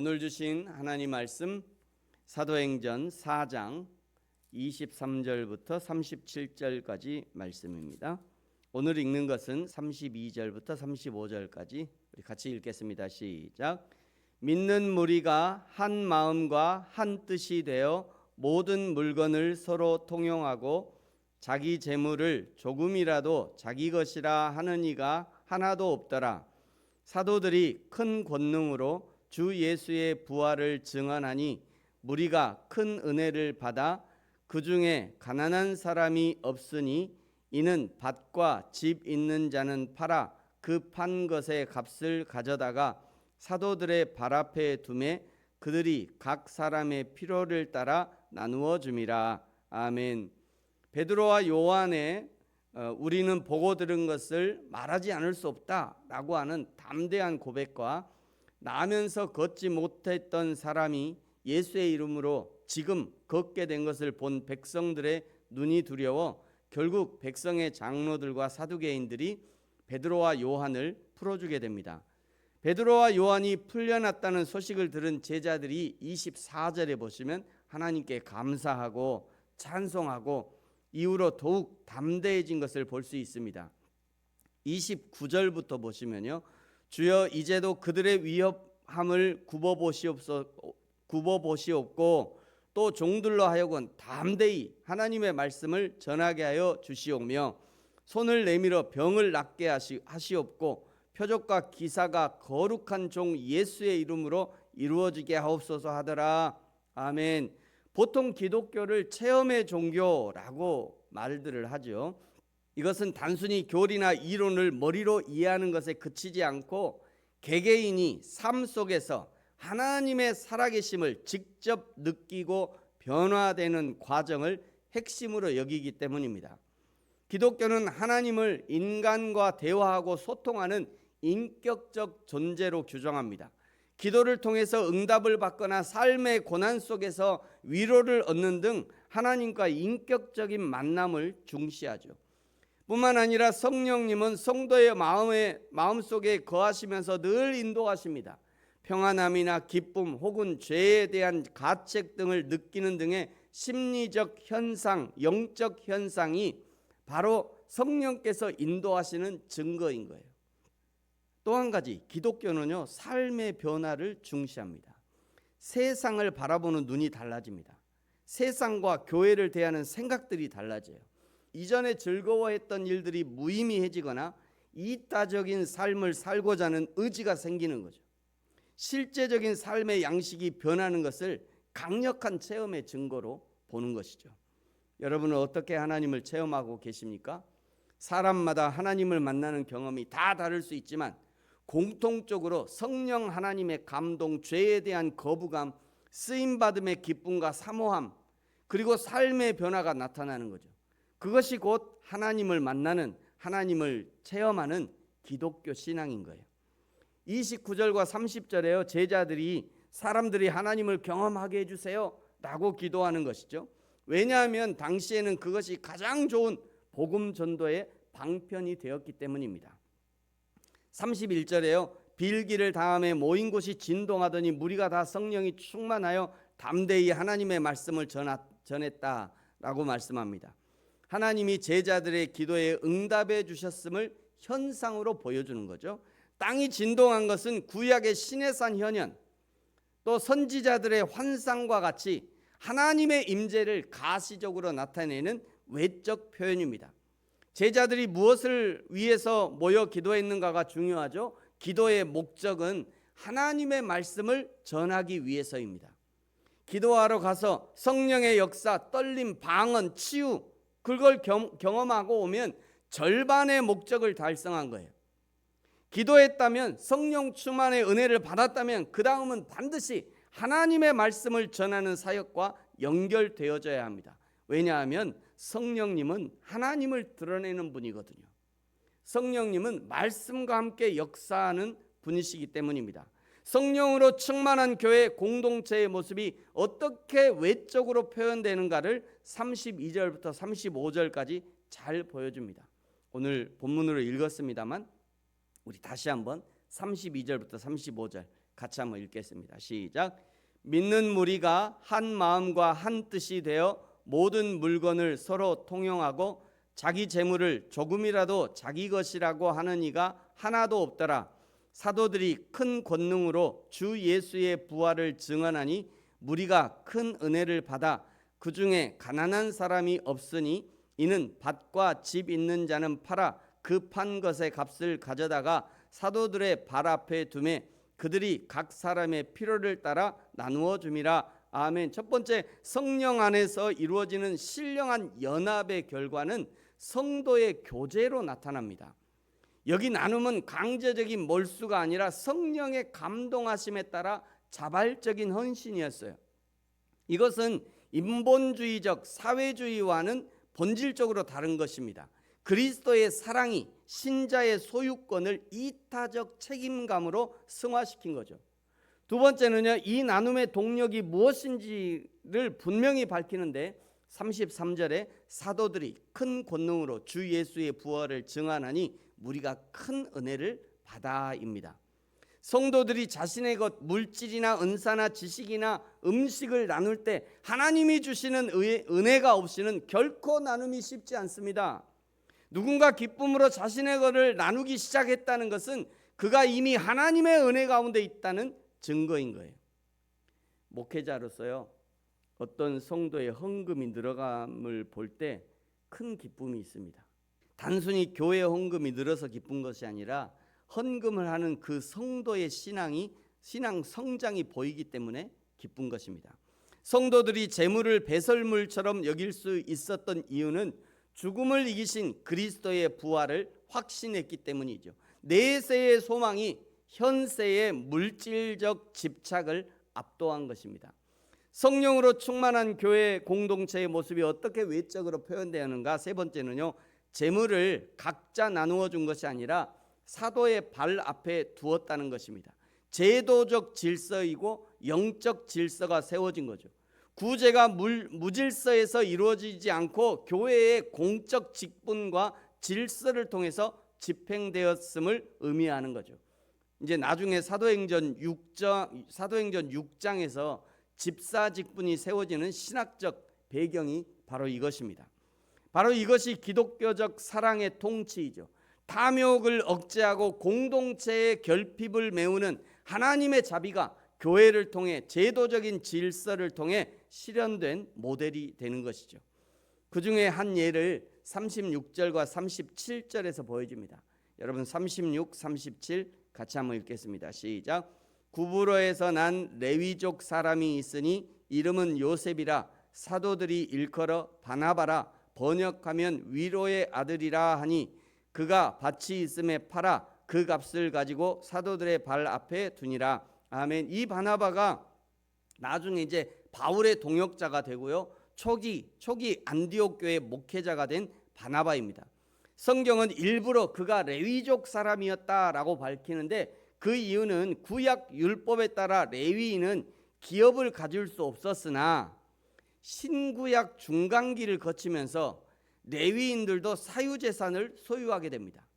오늘 주신 하나님 말씀 사도행전 4장 23절부터 37절까지 말씀입니다. 오늘 읽는 것은 32절부터 35절까지 우리 같이 읽겠습니다. 시작. 믿는 무리가 한 마음과 한 뜻이 되어 모든 물건을 서로 통용하고 자기 재물을 조금이라도 자기 것이라 하는 이가 하나도 없더라. 사도들이 큰 권능으로 주 예수의 부활을 증언하니 무리가 큰 은혜를 받아 그 중에 가난한 사람이 없으니 이는 밭과 집 있는 자는 팔아 그 판 것의 값을 가져다가 사도들의 발 앞에 두매 그들이 각 사람의 필요를 따라 나누어 줌이라. 아멘. 베드로와 요한의 우리는 보고 들은 것을 말하지 않을 수 없다라고 하는 담대한 고백과 나면서 걷지 못했던 사람이 예수의 이름으로 지금 걷게 된 것을 본 백성들의 눈이 두려워 결국 백성의 장로들과 사두개인들이 베드로와 요한을 풀어주게 됩니다. 베드로와 요한이 풀려났다는 소식을 들은 제자들이 24절에 보시면 하나님께 감사하고 찬송하고 이후로 더욱 담대해진 것을 볼 수 있습니다. 29절부터 보시면요, 주여 이제도 그들의 위협함을 굽어보시옵고 또 종들로 하여금 담대히 하나님의 말씀을 전하게 하여 주시오며 손을 내밀어 병을 낫게 하시옵고 표적과 기사가 거룩한 종 예수의 이름으로 이루어지게 하옵소서 하더라. 아멘. 보통 기독교를 체험의 종교라고 말들을 하죠. 이것은 단순히 교리나 이론을 머리로 이해하는 것에 그치지 않고 개개인이 삶 속에서 하나님의 살아계심을 직접 느끼고 변화되는 과정을 핵심으로 여기기 때문입니다. 기독교는 하나님을 인간과 대화하고 소통하는 인격적 존재로 규정합니다. 기도를 통해서 응답을 받거나 삶의 고난 속에서 위로를 얻는 등 하나님과 인격적인 만남을 중시하죠. 뿐만 아니라 성령님은 성도의 마음속에 거하시면서 늘 인도하십니다. 평안함이나 기쁨 혹은 죄에 대한 가책 등을 느끼는 등의 심리적 현상, 영적 현상이 바로 성령께서 인도하시는 증거인 거예요. 또 한 가지, 기독교는요, 삶의 변화를 중시합니다. 세상을 바라보는 눈이 달라집니다. 세상과 교회를 대하는 생각들이 달라져요. 이전에 즐거워했던 일들이 무의미해지거나 이타적인 삶을 살고자 하는 의지가 생기는 거죠. 실제적인 삶의 양식이 변하는 것을 강력한 체험의 증거로 보는 것이죠. 여러분은 어떻게 하나님을 체험하고 계십니까? 사람마다 하나님을 만나는 경험이 다 다를 수 있지만 공통적으로 성령 하나님의 감동, 죄에 대한 거부감, 쓰임받음의 기쁨과 사모함, 그리고 삶의 변화가 나타나는 거죠. 그것이 곧 하나님을 만나는, 하나님을 체험하는 기독교 신앙인 거예요. 29절과 30절에요, 제자들이 사람들이 하나님을 경험하게 해주세요 라고 기도하는 것이죠. 왜냐하면 당시에는 그것이 가장 좋은 복음 전도의 방편이 되었기 때문입니다. 31절에요, 빌기를 다음에 모인 곳이 진동하더니 무리가 다 성령이 충만하여 담대히 하나님의 말씀을 전했다라고 말씀합니다. 하나님이 제자들의 기도에 응답해 주셨음을 현상으로 보여주는 거죠. 땅이 진동한 것은 구약의 시내산 현현, 또 선지자들의 환상과 같이 하나님의 임재를 가시적으로 나타내는 외적 표현입니다. 제자들이 무엇을 위해서 모여 기도했는가가 중요하죠. 기도의 목적은 하나님의 말씀을 전하기 위해서입니다. 기도하러 가서 성령의 역사, 떨림, 방언, 치유, 그걸 경험하고 오면 절반의 목적을 달성한 거예요. 기도했다면, 성령 충만의 은혜를 받았다면 그 다음은 반드시 하나님의 말씀을 전하는 사역과 연결되어져야 합니다. 왜냐하면 성령님은 하나님을 드러내는 분이거든요. 성령님은 말씀과 함께 역사하는 분이시기 때문입니다. 성령으로 충만한 교회 공동체의 모습이 어떻게 외적으로 표현되는가를 32절부터 35절까지 잘 보여줍니다. 오늘 본문으로 읽었습니다만 우리 다시 한번 32절부터 35절 같이 한번 읽겠습니다. 시작. 믿는 무리가 한 마음과 한 뜻이 되어 모든 물건을 서로 통용하고 자기 재물을 조금이라도 자기 것이라고 하는 이가 하나도 없더라. 사도들이 큰 권능으로 주 예수의 부활을 증언하니 무리가 큰 은혜를 받아 그 중에 가난한 사람이 없으니 이는 밭과 집 있는 자는 팔아 그 판 것의 값을 가져다가 사도들의 발 앞에 두매 그들이 각 사람의 필요를 따라 나누어 줌이라. 아멘. 첫 번째, 성령 안에서 이루어지는 신령한 연합의 결과는 성도의 교제로 나타납니다. 여기 나눔은 강제적인 몰수가 아니라 성령의 감동하심에 따라 자발적인 헌신이었어요. 이것은 인본주의적 사회주의와는 본질적으로 다른 것입니다. 그리스도의 사랑이 신자의 소유권을 이타적 책임감으로 승화시킨 거죠. 두 번째는요, 이 나눔의 동력이 무엇인지를 분명히 밝히는데 33절에 사도들이 큰 권능으로 주 예수의 부활을 증언하니 무리가 큰 은혜를 받아입니다. 성도들이 자신의 것, 물질이나 은사나 지식이나 음식을 나눌 때 하나님이 주시는 은혜가 없이는 결코 나눔이 쉽지 않습니다. 누군가 기쁨으로 자신의 것을 나누기 시작했다는 것은 그가 이미 하나님의 은혜 가운데 있다는 증거인 거예요. 목회자로서요, 어떤 성도의 헌금이 늘어감을 볼 때 큰 기쁨이 있습니다. 단순히 교회 헌금이 늘어서 기쁜 것이 아니라 헌금을 하는 그 성도의 신앙 성장이 보이기 때문에 기쁜 것입니다. 성도들이 재물을 배설물처럼 여길 수 있었던 이유는 죽음을 이기신 그리스도의 부활을 확신했기 때문이죠. 내세의 소망이 현세의 물질적 집착을 압도한 것입니다. 성령으로 충만한 교회 공동체의 모습이 어떻게 외적으로 표현되는가? 세 번째는요, 재물을 각자 나누어 준 것이 아니라 사도의 발 앞에 두었다는 것입니다. 제도적 질서이고 영적 질서가 세워진 거죠. 구제가 무질서에서 이루어지지 않고 교회의 공적 직분과 질서를 통해서 집행되었음을 의미하는 거죠. 이제 나중에 사도행전 6장에서 집사 직분이 세워지는 신학적 배경이 바로 이것입니다. 바로 이것이 기독교적 사랑의 통치이죠. 탐욕을 억제하고 공동체의 결핍을 메우는 하나님의 자비가 교회를 통해 제도적인 질서를 통해 실현된 모델이 되는 것이죠. 그 중에 한 예를 36절과 37절에서 보여줍니다. 여러분 36, 37 같이 한번 읽겠습니다. 시작. 구브로에서 난 레위족 사람이 있으니 이름은 요셉이라 사도들이 일컬어 바나바라 번역하면 위로의 아들이라 하니 그가 밭이 있음에 팔아 그 값을 가지고 사도들의 발 앞에 두니라. 아멘. 이 바나바가 나중에 이제 바울의 동역자가 되고요, 초기 안디옥 교회 목회자가 된 바나바입니다. 성경은 일부러 그가 레위족 사람이었다라고 밝히는데 그 이유는 구약 율법에 따라 레위인은 기업을 가질 수 없었으나 신구약 중간기를 거치면서 레위인들도 사유재산을 소유하게 됩니다.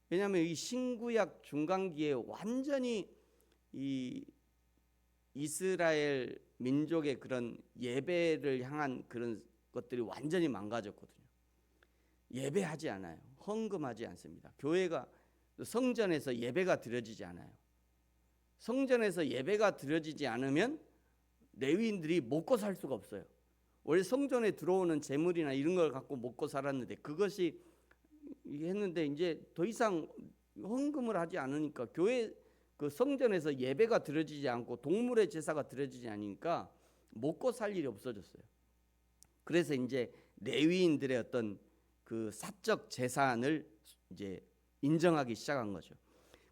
왜냐하면 이 신구약 중간기에 완전히 이 이스라엘 민족의 그런 예배를 향한 그런 것들이 완전히 망가졌거든요. 예배하지 않아요. 헌금하지 않습니다. 교회가 성전에서 예배가 드려지지 않아요. 성전에서 예배가 드려지지 않으면 레위인들이 먹고 살 수가 없어요. 원래 성전에 들어오는 재물이나 이런 걸 갖고 먹고 살았는데 그것이 했는데 이제 더 이상 헌금을 하지 않으니까 교회 그 성전에서 예배가 드려지지 않고 동물의 제사가 드려지지 않으니까 먹고 살 일이 없어졌어요. 그래서 이제 레위인들의 어떤 그 사적 재산을 이제 인정하기 시작한 거죠.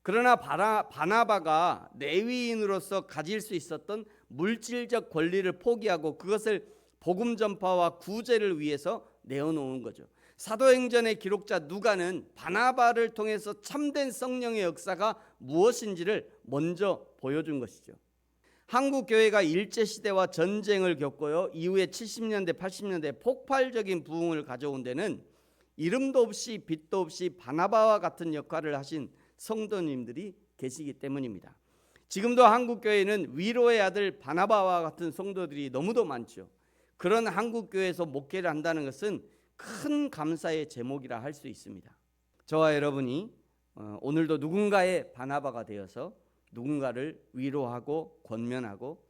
그러나 바나바가 레위인으로서 가질 수 있었던 물질적 권리를 포기하고 그것을 복음 전파와 구제를 위해서 내어놓은 거죠. 사도행전의 기록자 누가는 바나바를 통해서 참된 성령의 역사가 무엇인지를 먼저 보여준 것이죠. 한국 교회가 일제시대와 전쟁을 겪고요, 이후에 70년대 80년대 폭발적인 부흥을 가져온 데는 이름도 없이 빛도 없이 바나바와 같은 역할을 하신 성도님들이 계시기 때문입니다. 지금도 한국 교회는 위로의 아들 바나바와 같은 성도들이 너무도 많죠. 그런 한국 교회에서 목회를 한다는 것은 큰 감사의 제목이라 할 수 있습니다. 저와 여러분이 오늘도 누군가의 바나바가 되어서 누군가를 위로하고 권면하고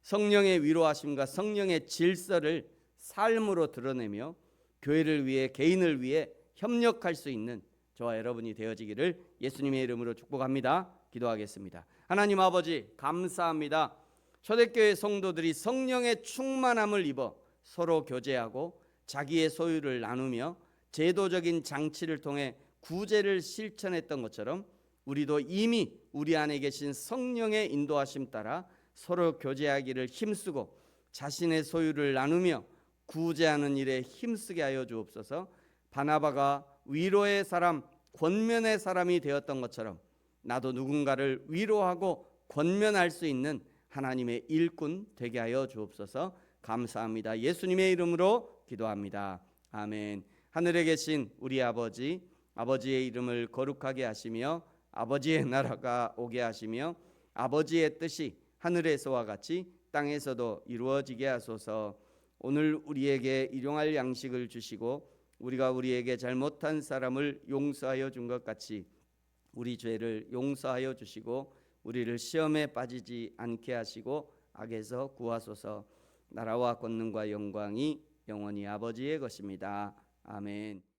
성령의 위로하심과 성령의 질서를 삶으로 드러내며 교회를 위해 개인을 위해 협력할 수 있는 저와 여러분이 되어지기를 예수님의 이름으로 축복합니다. 기도하겠습니다. 하나님 아버지 감사합니다. 초대교회 성도들이 성령의 충만함을 입어 서로 교제하고 자기의 소유를 나누며 제도적인 장치를 통해 구제를 실천했던 것처럼 우리도 이미 우리 안에 계신 성령의 인도하심 따라 서로 교제하기를 힘쓰고 자신의 소유를 나누며 구제하는 일에 힘쓰게 하여 주옵소서. 바나바가 위로의 사람, 권면의 사람이 되었던 것처럼 나도 누군가를 위로하고 권면할 수 있는 하나님의 일꾼 되게 하여 주옵소서. 감사합니다. 예수님의 이름으로 기도합니다. 아멘. 하늘에 계신 우리 아버지, 아버지의 이름을 거룩하게 하시며 아버지의 나라가 오게 하시며 아버지의 뜻이 하늘에서와 같이 땅에서도 이루어지게 하소서. 오늘 우리에게 일용할 양식을 주시고 우리가 우리에게 잘못한 사람을 용서하여 준 것 같이 우리 죄를 용서하여 주시고 우리를 시험에 빠지지 않게 하시고 악에서 구하소서. 나라와 권능과 영광이 영원히 아버지의 것입니다. 아멘.